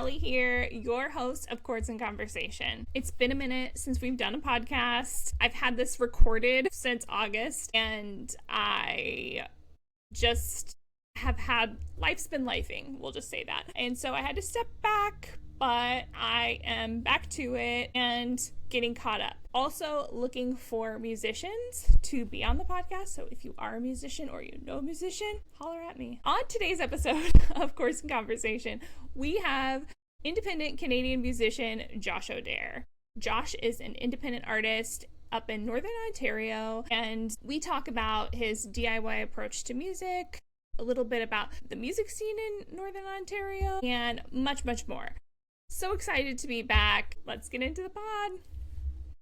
Allie here, your host of Chords and Conversation. It's been a minute since we've done a podcast. I've had this recorded since August, and I just have had, life's been lifing, we'll just say that. And so I had to step back, but I am back to it and getting caught up. Also looking for musicians to be on the podcast. So if you are a musician or you know a musician, holler at me. On today's episode of Chords and Conversation, we have independent Canadian musician Josh Odair. Josh is an independent artist up in Northern Ontario, and we talk about his DIY approach to music, a little bit about the music scene in Northern Ontario, and much, much more. So excited to be back. Let's get into the pod.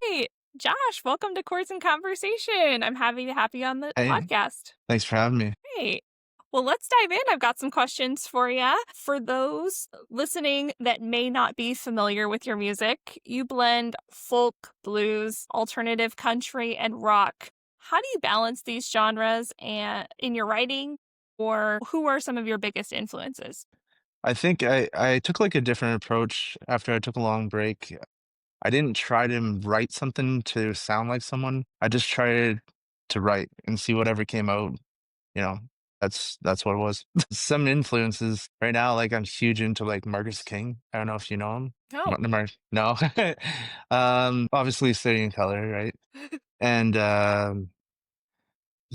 Hey, Josh, welcome to Chords and Conversation. I'm happy to have you on the podcast. Thanks for having me. Great. Well, let's dive in. I've got some questions for you. For those listening that may not be familiar with your music, you blend folk, blues, alternative country, and rock. How do you balance these genres in your writing, or who are some of your biggest influences? I think I took like a different approach after I took a long break. I didn't try to write something to sound like someone. I just tried to write and see whatever came out. You know, that's what it was. Some influences right now, like I'm huge into like Marcus King. I don't know if you know him. No. No. Obviously City and Color, right? And there's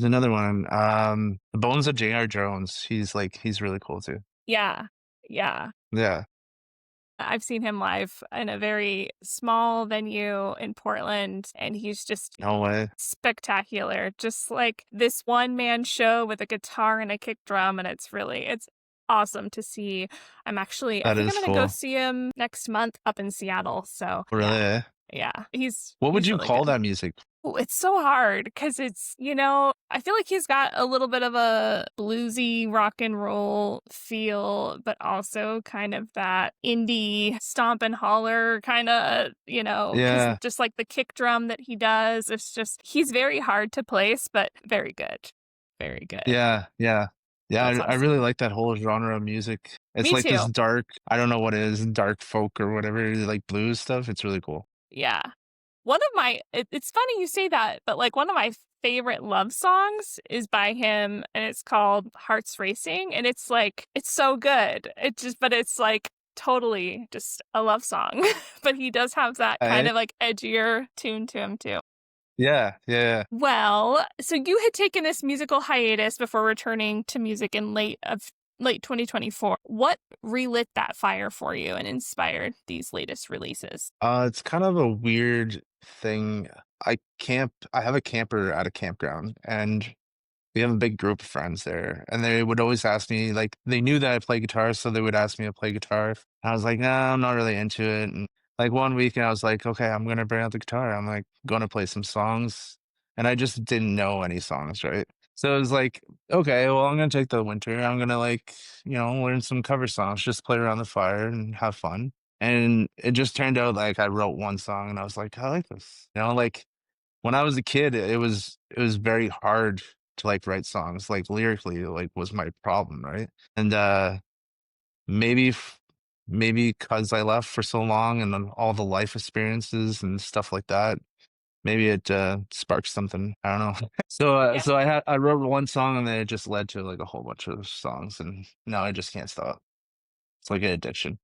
another one. The Bones of J.R. Jones. He's really cool too. Yeah. Yeah. I've seen him live in a very small venue in Portland, and he's just No way. spectacular. Just like this one-man show with a guitar and a kick drum, and it's awesome to see. I That think is I'm gonna go cool. see him next month up in Seattle. So Really? yeah, Eh? yeah, he's What would you really call good. that music? Ooh, it's so hard because I feel like he's got a little bit of a bluesy rock and roll feel, but also kind of that indie stomp and holler kind of, because Yeah. just like the kick drum that he does, he's very hard to place, but very good. Very good. Yeah. That's I awesome. really like that whole genre of music. It's Me like this too. dark, I don't know what it is, dark folk or whatever, like blues stuff. It's really cool. Yeah. It's funny you say that, but like one of my favorite love songs is by him, and it's called Hearts Racing, and it's so good. But it's like totally just a love song. But he does have that kind Eh? of like edgier tune to him too. Yeah. Well, so you had taken this musical hiatus before returning to music in late 2024. What relit that fire for you and inspired these latest releases? It's kind of a weird thing. I have a camper at a campground, and we have a big group of friends there, and they would always ask me, like, they knew that I play guitar, so they would ask me to play guitar. I was like, nah, I'm not really into it. And like one weekend, I was like, okay, I'm gonna bring out the guitar. I'm like gonna play some songs, and I just didn't know any songs, right? So it was like, okay, well, I'm gonna take the winter. I'm gonna learn some cover songs, just play around the fire and have fun. And it just turned out like I wrote one song, and I was like, I like this. Like when I was a kid, it was very hard to like write songs, like lyrically, like was my problem, right? And maybe f- maybe because I left for so long and then all the life experiences and stuff like that, maybe it sparked something. I don't know. Yeah. So I wrote one song, and then it just led to like a whole bunch of songs, and now I just can't stop. It's like an addiction.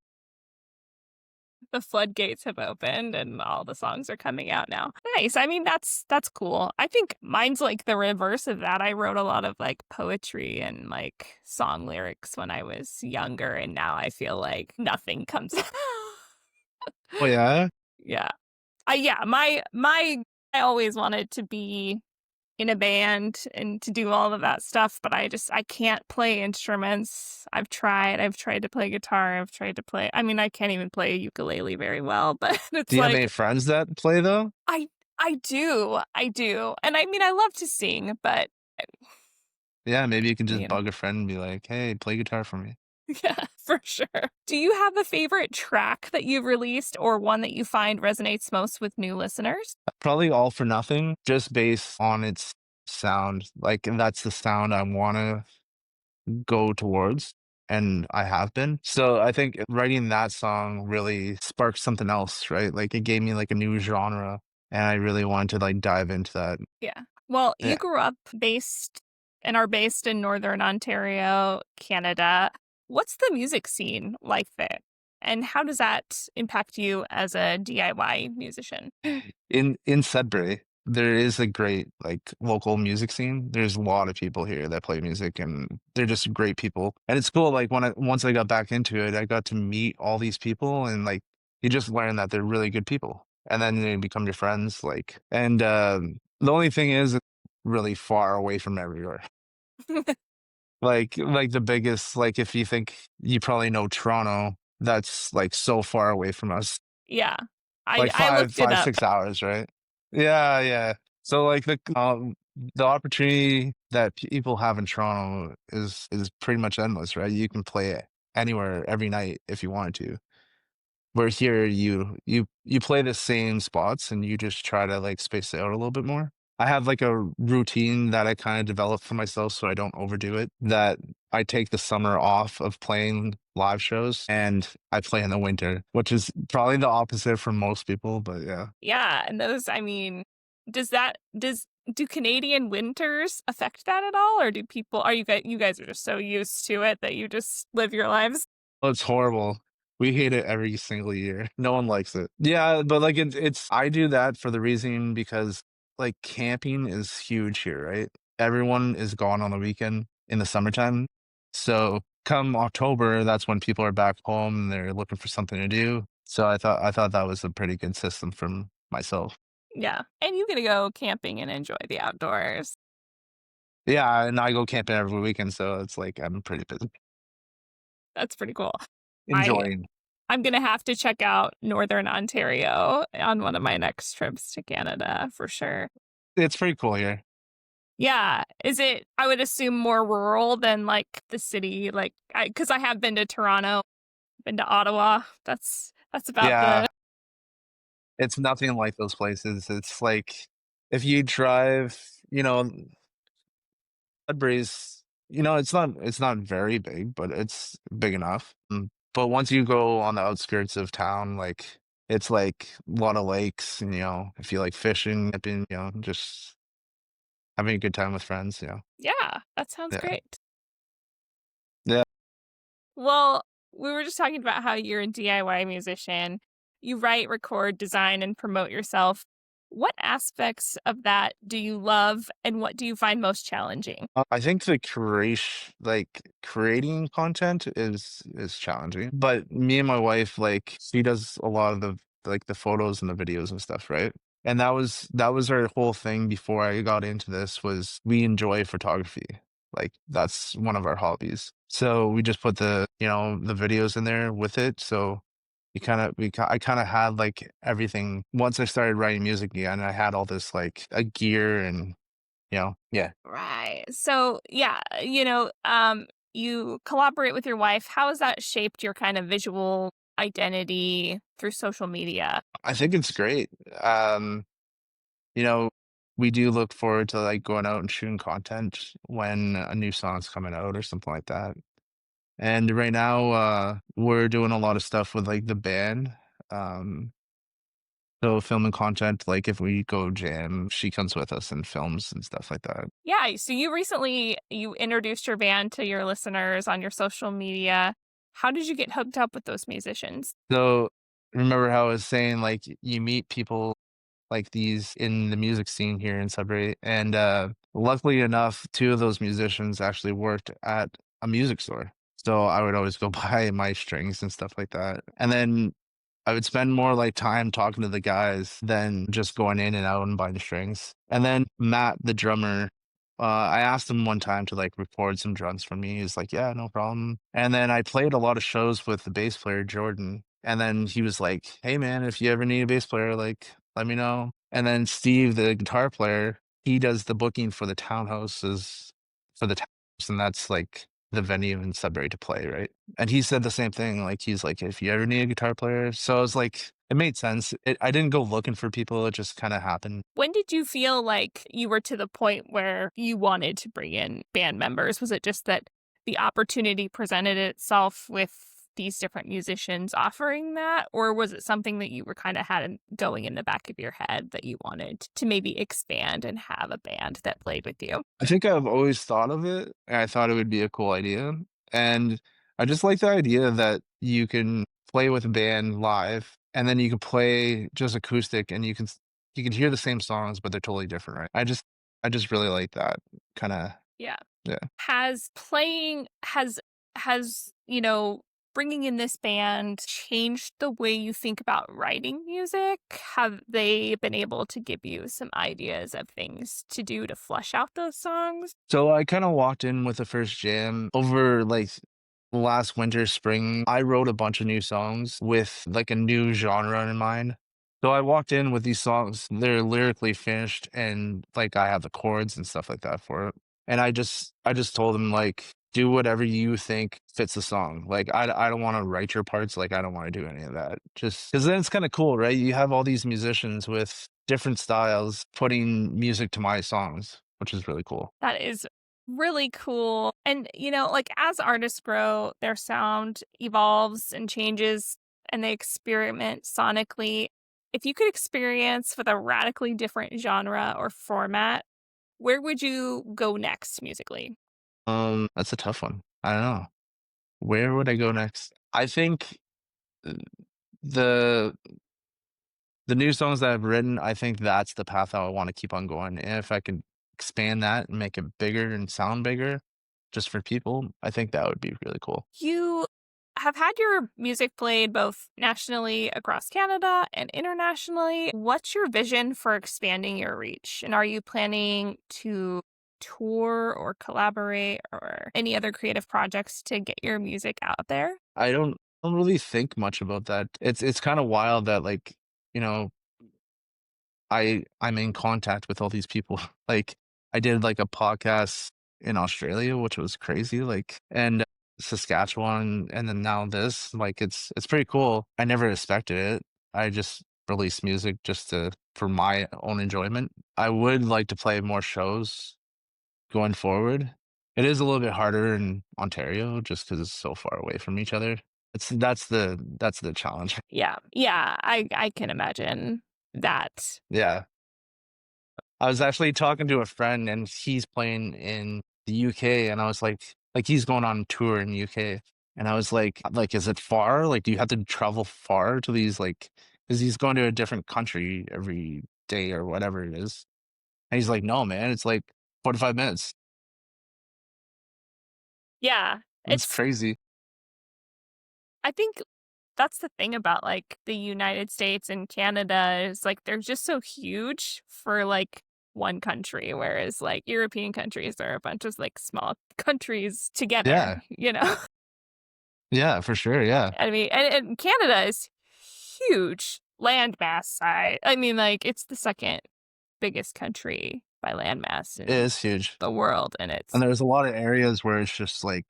The floodgates have opened and all the songs are coming out now. Nice. I mean, that's cool. I think mine's like the reverse of that. I wrote a lot of like poetry and like song lyrics when I was younger, and now I feel like nothing comes out. Oh yeah. Yeah. I always wanted to be in a band and to do all of that stuff, but I can't play instruments. I've tried to play guitar. I can't even play a ukulele very well, but it's Do you have like any friends that play though? I do. And I mean, I love to sing, but Yeah, maybe you can just you know, bug a friend and be like, "Hey, play guitar for me." yeah, for sure. Do you have a favorite track that you've released or one that you find resonates most with new listeners? Probably All for Nothing, just based on its sound. Like, and that's the sound I want to go towards. and I have been. So I think writing that song really sparked something else, right? Like it gave me like a new genre, and I really wanted to like dive into that. Yeah. Well, you Yeah. grew up based and are based in Northern Ontario, Canada. What's the music scene like there? And how does that impact you as a DIY musician? In Sudbury, there is a great like local music scene. There's a lot of people here that play music, and they're just great people. And it's cool. Like once I got back into it, I got to meet all these people, and like you just learn that they're really good people, and then they become your friends. Like, and the only thing is, it's really far away from everywhere. Like the biggest, like if you think you probably know Toronto, that's like so far away from us. Yeah. Like I looked it five, up. 6 hours, right? Yeah, yeah. So like the opportunity that people have in Toronto is pretty much endless, right? You can play anywhere every night if you wanted to. Where here you play the same spots and you just try to like space it out a little bit more. I have like a routine that I kind of developed for myself so I don't overdo it. That I take the summer off of playing live shows and I play in the winter, which is probably the opposite from most people, but yeah. Yeah, and those I mean, does do Canadian winters affect that at all, or do people are you guys are just so used to it that you just live your lives? Oh, it's horrible. We hate it every single year. No one likes it. Yeah, but like it's I do that for the reason because like camping is huge here, right? Everyone is gone on the weekend in the summertime. So come October, that's when people are back home and they're looking for something to do. So I thought that was a pretty good system from myself. Yeah, and you get to go camping and enjoy the outdoors. Yeah, and I go camping every weekend, so it's like I'm pretty busy That's pretty cool. I enjoying. I'm gonna have to check out Northern Ontario on one of my next trips to Canada for sure. It's pretty cool here. Yeah, is it I would assume more rural than, like, the city, like, because I have been to Toronto, been to Ottawa. That's about Yeah, the it's nothing like those places. It's like if you drive, Sudbury's, it's not very big, but it's big enough. But once you go on the outskirts of town, like it's like a lot of lakes, and if you like fishing, camping, just having a good time with friends, Yeah, that sounds yeah, great. yeah. Well, we were just talking about how you're a DIY musician. You write, record, design, and promote yourself. What aspects of that do you love, and what do you find most challenging? I think the creation, like creating content is challenging. But me and my wife, like she does a lot of the photos and the videos and stuff, right? And that was our whole thing before I got into this was we enjoy photography. Like that's one of our hobbies. So we just put the videos in there with it. So I kind of had like everything once I started writing music again. I had all this like a gear and yeah. Right. So, yeah, you collaborate with your wife. How has that shaped your kind of visual identity through social media? I think it's great. You know, we do look forward to like going out and shooting content when a new song's coming out or something like that. And right now, we're doing a lot of stuff with like the band. Um, so filming content, like if we go jam, she comes with us and films and stuff like that. Yeah, so you introduced your band to your listeners on your social media. How did you get hooked up with those musicians? So remember how I was saying like you meet people like these in the music scene here in Sudbury. And luckily enough, two of those musicians actually worked at a music store. So I would always go buy my strings and stuff like that. And then I would spend more like time talking to the guys than just going in and out and buying the strings. And then Matt, the drummer, I asked him one time to like record some drums for me. He's like, yeah, no problem. And then I played a lot of shows with the bass player, Jordan. And then he was like, hey man, if you ever need a bass player, like let me know. And then Steve, the guitar player, he does the booking for the townhouses for the townhouse, and that's like the venue in Sudbury to play, right? And he said the same thing. Like he's like, if you ever need a guitar player, so I was like, it made sense. I didn't go looking for people; it just kind of happened. When did you feel like you were to the point where you wanted to bring in band members? Was it just that the opportunity presented itself with these different musicians offering that? Or was it something that you were kind of had going in the back of your head that you wanted to maybe expand and have a band that played with you? I think I've always thought of it, and I thought it would be a cool idea, and I just like the idea that you can play with a band live, and then you can play just acoustic, and you can hear the same songs, but they're totally different, right? I just really like that kinda Yeah. yeah. Has playing has, bringing in this band changed the way you think about writing music? Have they been able to give you some ideas of things to do to flesh out those songs? So I kinda walked in with the first jam over, like, last winter, spring. I wrote a bunch of new songs with, like, a new genre in mind. So I walked in with these songs, they're lyrically finished, and, like, I have the chords and stuff like that for it. And I just told them, like, "Do whatever you think fits the song." Like, I don't wanna write your parts, like, I don't wanna do any of that. Just because then it's kinda cool, right? You have all these musicians with different styles putting music to my songs, which is really cool. That is really cool. And, like as artists grow, their sound evolves and changes and they experiment sonically. If you could experience with a radically different genre or format, where would you go next musically? That's a tough one. I don't know. Where would I go next? I think uh, the the new songs that I've written, I think that's the path I wanna keep on going, and if I can expand that and make it bigger and sound bigger just for people, I think that would be really cool. You have had your music played both nationally across Canada and internationally. What's your vision for expanding your reach? And are you planning to tour or collaborate or any other creative projects to get your music out there? I don't really think much about that. It's kinda wild that, like, you know, I'm in contact with all these people. Like, I did, like, a podcast in Australia, which was crazy, like, and Saskatchewan, and then now this, like, it's pretty cool. I never expected it. I just release music just to for my own enjoyment. I would like to play more shows going forward. It is a little bit harder in Ontario just because it's so far away from each other. That's the challenge. Yeah. Yeah, I can imagine that. Yeah. I was actually talking to a friend and he's playing in the UK and I was like he's going on tour in the UK and I was like, is it far? Like, do you have to travel far to these like, because he's going to a different country every day or whatever it is. And he's like, no, man, it's like 45 minutes. Yeah. It's It's crazy. I think that's the thing about like the United States and Canada is like they're just so huge for like one country, whereas like European countries are a bunch of like small countries together, Yeah. you know? Yeah, for sure. Yeah. I mean, and Canada is huge land mass side. I mean, like it's the second biggest country by land mass It in is huge. the world, and And it's there's a lot of areas where it's just like,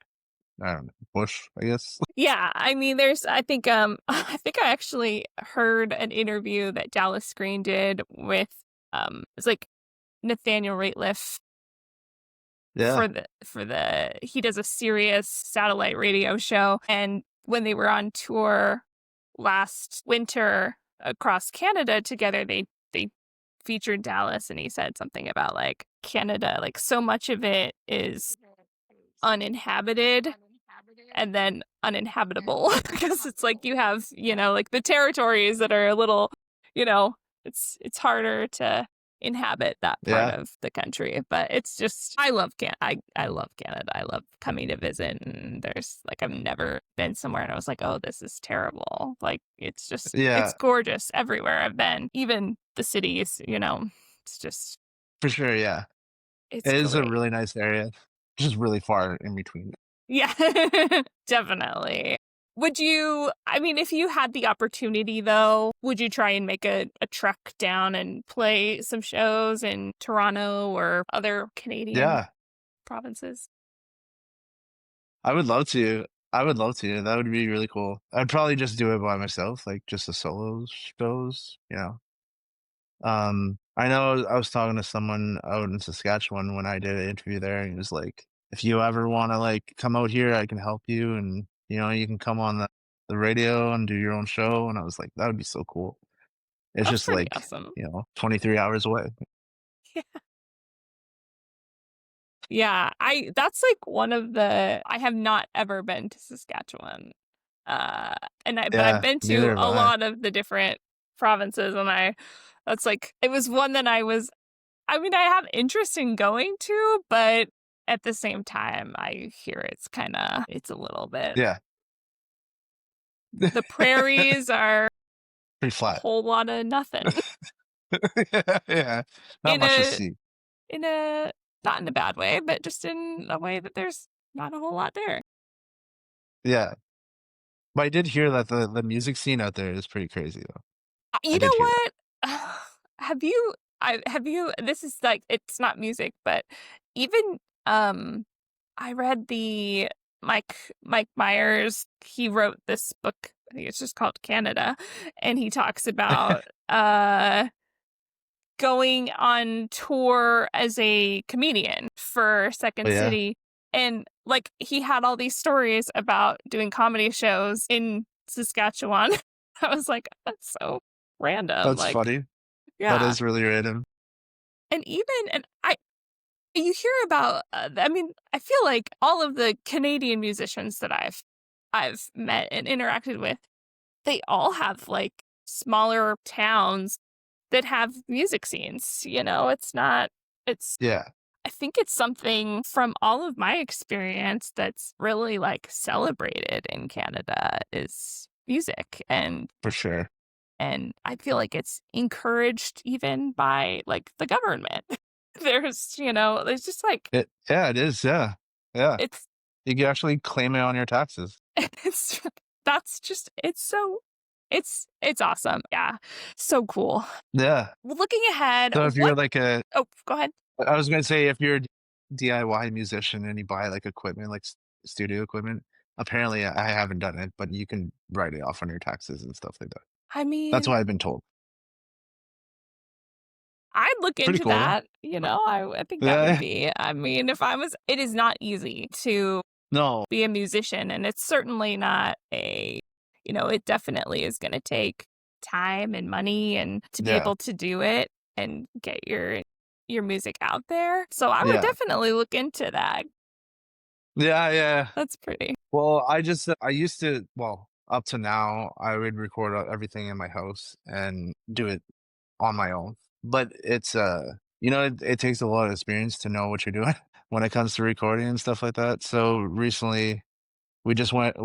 I don't know, bush, I guess. yeah, I mean, there's I think, I think I actually heard an interview that Dallas Green did with, it's like Nathaniel Rateliff Yeah. for the he does a Sirius satellite radio show, and when they were on tour last winter across Canada together, they featured Dallas, and he said something about, like, Canada, like, so much of it is uninhabited and then uninhabitable because it's like you have, like the territories that are a little, you know, it's harder to inhabit that part Yeah. of the country. But it's just I love I love Canada. I love coming to visit and there's like I've never been somewhere and I was like, "Oh, this is terrible." Like it's Yeah, gorgeous everywhere I've been. Even the cities, it's just for sure. Yeah. it's It is a great. really nice area, just really far in between. Yeah, definitely. I mean, if you had the opportunity though, would you try and make a trek down and play some shows in Toronto or other Canadian Yeah, provinces? I would love to. I would love to. That would be really cool. I'd probably just do it by myself, like just the solo shows, you know. I know I was talking to someone out in Saskatchewan when I did an interview there, and he was like, if you ever want to like come out here, I can help you, and you can come on the radio and do your own show. And I was like, that would be so cool. It's That's just pretty like, awesome. 23 hours away. Yeah, I that's like one of the I have not ever been to Saskatchewan. Uh but I've Yeah, been to neither have a I. lot of the different provinces, and that's like it was one that I mean I have interest in going to, but at the same time I hear it's a little bit Yeah. the prairies are Pretty a flat. whole lot of nothing Yeah, not in much to a see. in a not in a bad way, but just in a way that there's not a whole lot there. Yeah, but I did hear that the music scene out there is pretty crazy, though. I You did know hear that. what? Have you this is like it's not music, but even um I read the Mike Myers, he wrote this book, I think it's just called Canada, and he talks about going on tour as a comedian for Oh, Second yeah? City. And like he had all these stories about doing comedy shows in Saskatchewan. I was like, that's so random. That's Like, funny. That yeah. is really random. And you hear about, I mean, I feel like all of the Canadian musicians that I've met and interacted with, they all have like smaller towns that have music scenes. It's not, it's, Yeah, I think it's something from all of my experience that's really like celebrated in Canada is music. for sure. And I feel like it's encouraged even by like the government. There's just like, It is, yeah. Yeah. it's, You can actually claim it on your taxes. it's, that's just, it's awesome. Yeah. So cool. Yeah. Well, looking ahead, So if you're like a oh, go ahead. I was gonna say, if you're a DIY musician and you buy, like, equipment, like studio equipment, apparently I haven't done it, but you can write it off on your taxes and stuff like that. I That's mean, what I've been told. I'd look Pretty into cool, though. that. I think that would Yeah. be, I mean, it is not easy to No. be a musician, and it's certainly not it definitely is going to take time and money and to be Yeah. able to do it and get your music out there. So I would Yeah. definitely look into that. Yeah, yeah. That's pretty. Well, I used to up to now, I would record everything in my house and do it on my own. But it's, it takes a lot of experience to know what you're doing when it comes to recording and stuff like that. So recently, we just went,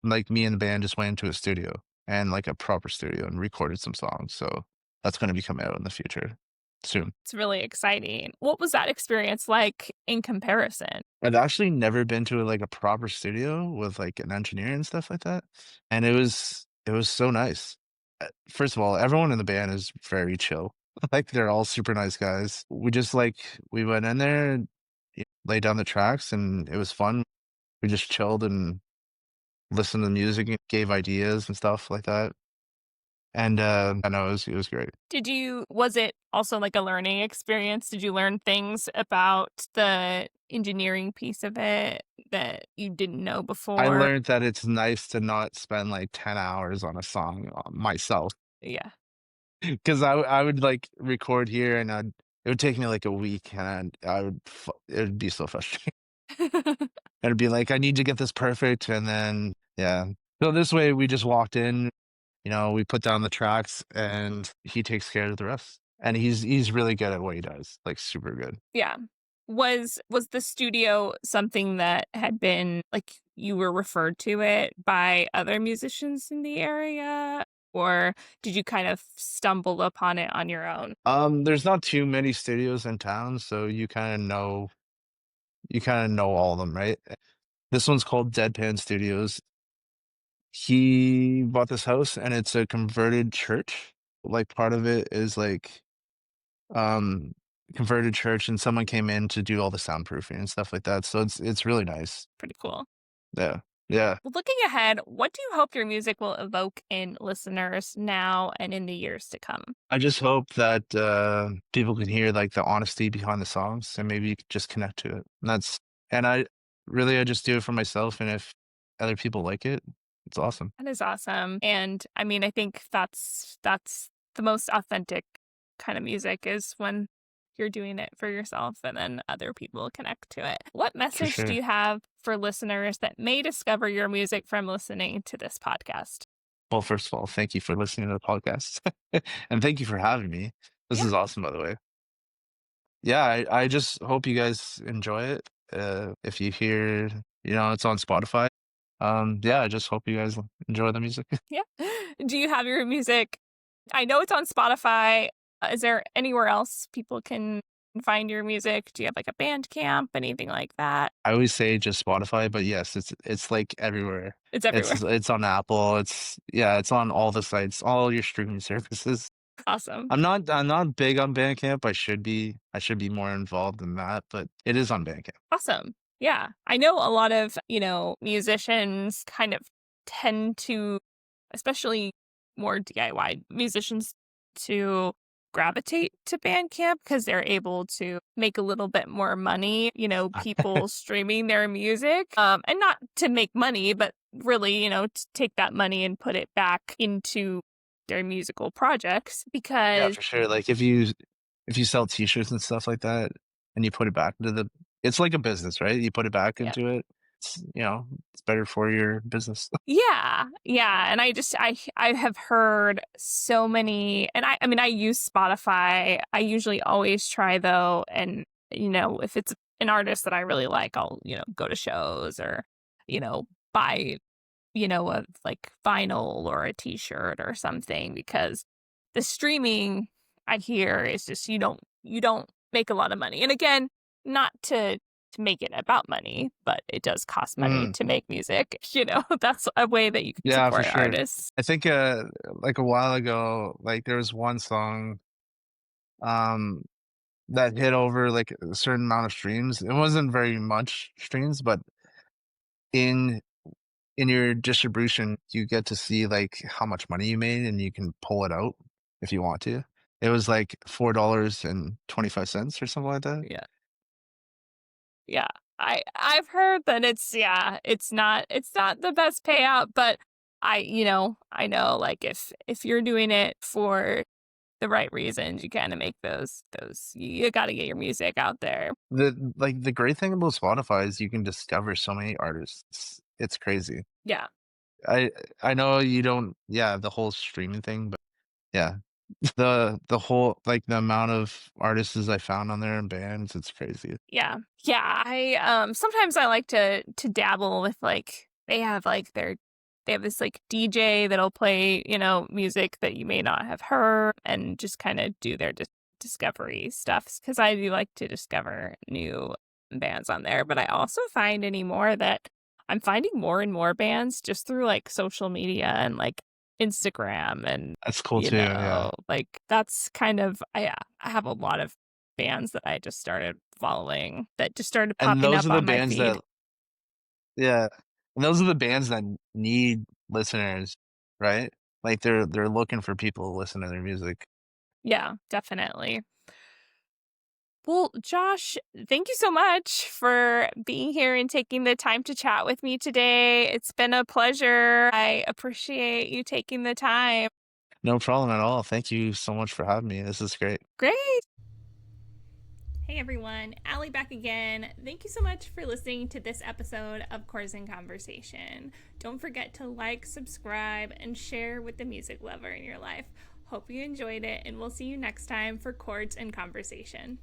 like, me and the band just went into a studio, and like a proper studio, and recorded some songs. So that's going to be coming out in the future soon. It's really exciting. What was that experience like in comparison? I've actually never been to like a proper studio with like an engineer and stuff like that, and it was so nice. First of all, everyone in the band is very chill. Like, they're all super nice guys. We went in there, and laid down the tracks, and it was fun. We just chilled and listened to music and gave ideas and stuff like that. And I know it was great. Was it also like a learning experience? Did you learn things about the engineering piece of it that you didn't know I before? learned that it's nice to not spend like 10 hours on a song myself. Yeah. 'Cause I would, like, record here, and it would take me, like, a week, and it would be so frustrating. It'd be like, "I need to get this perfect," and then yeah. So this way, we just walked in, we put down the tracks, and he takes care of the rest. And he's really good at what he does, like, super good. Yeah. Was the studio something that had been like you were referred to it by other musicians in the area, or did you kind of stumble upon it on your own? There's not too many studios in town, so you kinda know all of them, right? This one's called Deadpan Studios. He bought this house, and it's a converted church. Like, part of it is, like, um, converted church, and someone came in to do all the soundproofing and stuff like that, so it's really nice. Pretty cool. Yeah. Yeah. Well, looking ahead, what do you hope your music will evoke in listeners now and in the years to come? I just hope that, people can hear, like, the honesty behind the songs, and maybe just connect to it. And I really, I just do it for myself, and if other people like it, it's awesome. That is awesome. And I mean, I think that's the most authentic kind of music is when you're doing it for yourself and then other people connect to it. What For message do sure. you have for listeners that may discover your music from listening to this podcast? Well, first of all, thank you for listening to the podcast, and thank you for having me. This Yeah. is awesome, by the way. Yeah, I just hope you guys enjoy it. If you hear, it's on Spotify. Yeah, I just hope you guys enjoy the music. Yeah. Do you have your music? I know it's on Spotify. Is there anywhere else people can find your music? Do you have like a Bandcamp, anything like that? I always say just Spotify, but yes, it's like everywhere. It's It's everywhere. it's on Apple. It's on all the sites, all your streaming services. Awesome. I'm not big on Bandcamp. I should be more involved in that, but it is on Bandcamp. Awesome. Yeah. I know a lot of, musicians kind of tend to, especially more DIY musicians, to gravitate to Bandcamp because they're able to make a little bit more money, people streaming their music. And not to make money, but really, to take that money and put it back into their musical projects Yeah, because, for sure. Like if you sell t-shirts and stuff like that and you put it back into it's like a business, right? You put it back yeah. into it. It's better for your business. Yeah, yeah, and I have heard so many, and I mean I use Spotify. I usually always try though, and if it's an artist that I really like, I'll go to shows or buy a like vinyl or a T-shirt or something because the streaming I hear is just you don't make a lot of money. And again, not to make it about money, but it does cost money Mm, to make music. That's a way that you can yeah, for support sure. artists. I think like a while ago, like there was one song um that hit over like a certain amount of streams. It wasn't very much streams, but in in your distribution, you get to see like how much money you made and you can pull it out if you want to. It was like $4.25 or something like that. Yeah. Yeah. I've heard that it's not the best payout, but I know like if you're doing it for the right reasons, you kind of make those you got to get your music out there. The great thing about Spotify is you can discover so many artists. It's crazy. Yeah. I I know you don't, yeah, the whole streaming thing, but yeah. The whole like the amount of artists I found on there and bands, it's crazy. Yeah. Yeah, I sometimes I like to dabble with like they have this like DJ that'll play, music that you may not have heard and just kind of do their discovery stuff cuz I do like to discover new bands on there, but I also find anymore that I'm finding more and more bands just through like social media and like Instagram and That's cool too, yeah. like that's kind of I have a lot of bands that I just started following that just started And popping those up are the on my bands feed. that yeah, and those are the bands that need listeners, right? Like they're looking for people to listen to their music. Yeah, definitely. Well, Josh, thank you so much for being here and taking the time to chat with me today. It's been a pleasure. I appreciate you taking the time. No problem at all. Thank you so much for having me. This is great. Great. Hey everyone, Allie back again. Thank you so much for listening to this episode of Chords and Conversation. Don't forget to like, subscribe, and share with the music lover in your life. Hope you enjoyed it, and we'll see you next time for Chords and Conversation.